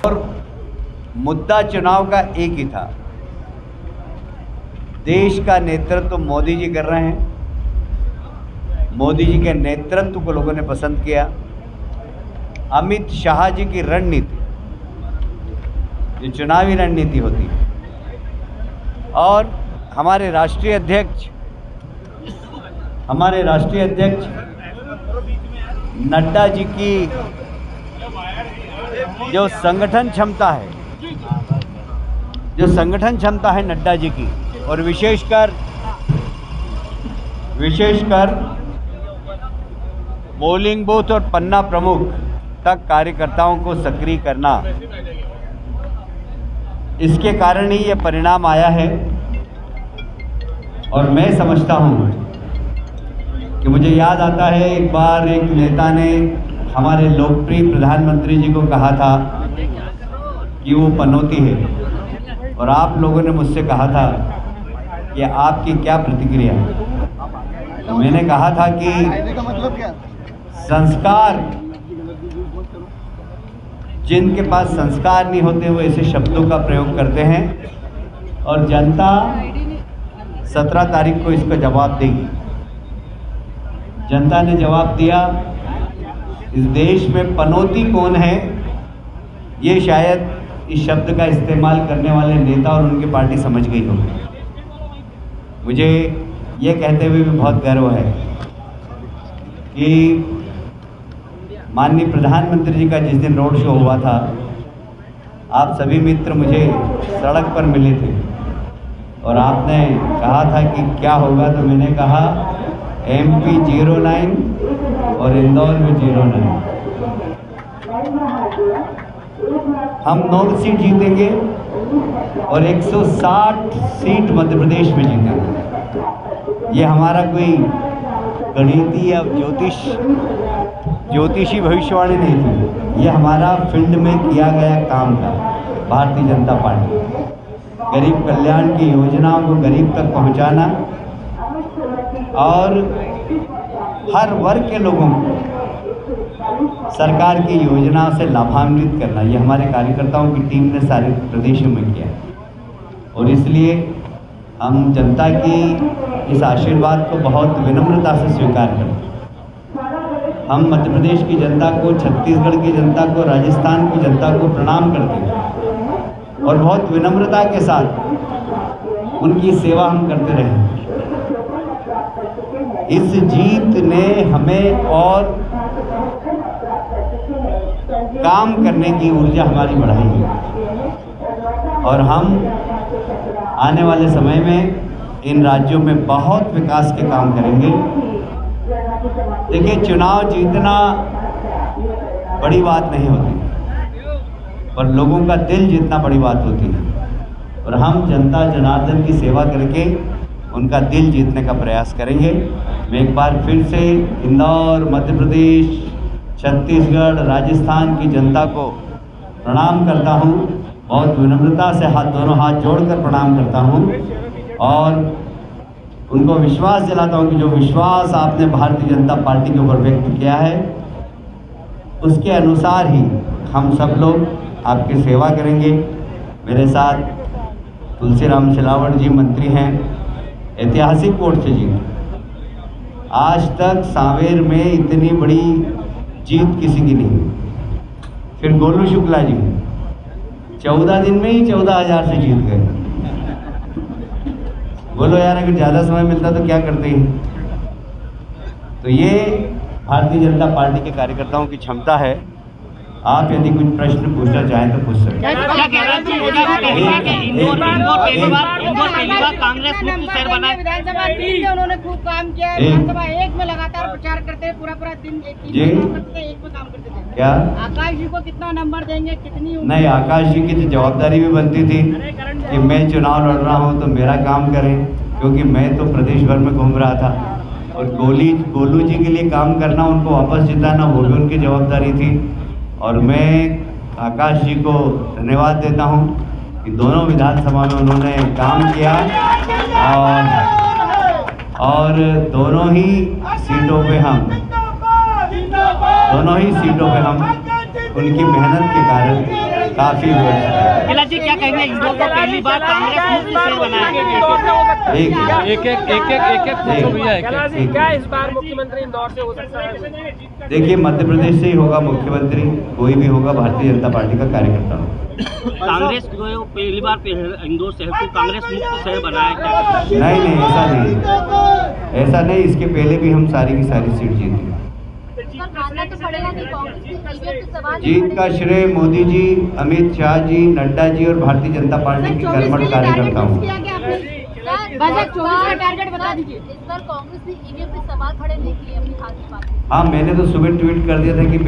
और मुद्दा चुनाव का एक ही था। देश का नेतृत्व मोदी जी कर रहे हैं। मोदी जी के नेतृत्व को लोगों ने पसंद किया। अमित शाह जी की रणनीति, जो चुनावी रणनीति होती है, और हमारे राष्ट्रीय अध्यक्ष नड्डा जी की जो संगठन क्षमता है नड्डा जी की, और विशेषकर पोलिंग बूथ और पन्ना प्रमुख तक कार्यकर्ताओं को सक्रिय करना, इसके कारण ही ये परिणाम आया है। और मैं समझता हूँ कि मुझे याद आता है, एक बार एक नेता ने हमारे लोकप्रिय प्रधानमंत्री जी को कहा था कि वो पनौती है, और आप लोगों ने मुझसे कहा था कि आपकी क्या प्रतिक्रिया है। तो मैंने कहा था कि संस्कार, जिनके पास संस्कार नहीं होते वो ऐसे शब्दों का प्रयोग करते हैं, और जनता 17 तारीख को इसका जवाब देगी। जनता ने जवाब दिया। इस देश में पनौती कौन है, ये शायद इस शब्द का इस्तेमाल करने वाले नेता और उनकी पार्टी समझ गई होगी। मुझे ये कहते हुए भी बहुत गर्व है कि माननीय प्रधानमंत्री जी का जिस दिन रोड शो हुआ था, आप सभी मित्र मुझे सड़क पर मिले थे और आपने कहा था कि क्या होगा, तो मैंने कहा MP 09 और इंदौर में 09। हम 9 सीट जीतेंगे और 160 सीट मध्य प्रदेश में जीतेंगे। ये हमारा कोई गणितीय या ज्योतिषी भविष्यवाणी नहीं थी, ये हमारा फील्ड में किया गया काम था। भारतीय जनता पार्टी गरीब कल्याण की योजनाओं को गरीब तक पहुंचाना और हर वर्ग के लोगों को सरकार की योजनाओं से लाभान्वित करना, ये हमारे कार्यकर्ताओं की टीम ने सारे प्रदेशों में किया। और इसलिए हम जनता की इस आशीर्वाद को बहुत विनम्रता से स्वीकार करते हैं। हम मध्य प्रदेश की जनता को, छत्तीसगढ़ की जनता को, राजस्थान की जनता को प्रणाम करते हैं और बहुत विनम्रता के साथ उनकी सेवा हम करते रहे। इस जीत ने हमें और काम करने की ऊर्जा हमारी बढ़ाई है, और हम आने वाले समय में इन राज्यों में बहुत विकास के काम करेंगे। देखिए, चुनाव जीतना बड़ी बात नहीं होती, पर लोगों का दिल जीतना बड़ी बात होती है, और हम जनता जनार्दन की सेवा करके उनका दिल जीतने का प्रयास करेंगे। मैं एक बार फिर से इंदौर, मध्य प्रदेश, छत्तीसगढ़, राजस्थान की जनता को प्रणाम करता हूं। बहुत विनम्रता से दोनों हाथ जोड़कर प्रणाम करता हूं, और उनको विश्वास दिलाता हूं कि जो विश्वास आपने भारतीय जनता पार्टी के ऊपर व्यक्त किया है, उसके अनुसार ही हम सब लोग आपकी सेवा करेंगे। मेरे साथ तुलसीराम सिलावट जी मंत्री हैं, ऐतिहासिक वोट से जीते। आज तक सांवेर में इतनी बड़ी जीत किसी की नहीं। फिर गोलू शुक्ला जी 14 दिन में ही 14,000 से जीत गए। बोलो यार, अगर ज़्यादा समय मिलता तो क्या करते हैं। तो ये भारतीय जनता पार्टी के कार्यकर्ताओं की क्षमता है। आप यदि कुछ प्रश्न पूछना चाहें तो पूछ सकते हैं। कांग्रेस मुक्त शहर बना, विधानसभा 3 में उन्होंने खूब काम किया, विधानसभा 1 में लगातार प्रचार करते हैं, पूरा दिन एक में काम करते थे। क्या आकाश जी को कितना नंबर देंगे, कितनी? नहीं, आकाश जी की तो जवाबदारी भी बनती थी कि मैं चुनाव लड़ रहा हूं तो मेरा काम करें, क्योंकि मैं तो प्रदेश भर में घूम रहा था, और गोलू जी के लिए काम करना, उनको वापस जिताना, वो भी उनकी जवाबदारी थी। और मैं आकाश जी को धन्यवाद देता हूं कि दोनों विधानसभा में उन्होंने काम किया, और दोनों ही सीटों पे हम उनकी मेहनत के कारण काफी वर्ष। गिला जी क्या कहेंगे, इंदौर को पहली बार कांग्रेस मुक्त शहर बनाया गया? एक क्या इस बार मुख्यमंत्री इंदौर से हो सकता है? देखिए, मध्य प्रदेश से ही होगा मुख्यमंत्री, कोई भी होगा, भारतीय जनता पार्टी का कार्यकर्ता होगा। कांग्रेस जो है वो पहली बार इंदौर शहर को कांग्रेस मुक्त शहर बनाया गया? नहीं, ऐसा नहीं, ऐसा नहीं। इसके पहले भी हम सारी की सारी सीट जीते। जीत का श्रेय मोदी जी, अमित शाह जी, नड्डा जी और भारतीय जनता पार्टी के कर्मठ कार्यकर्ता हूँ। बजट 24 का टारगेट बता दीजिए। इस बार कांग्रेस ने ईवीएम पे सवाल खड़े नहीं किए अपनी हार की बात। हाँ, मैंने तो सुबह ट्वीट कर दिया था कि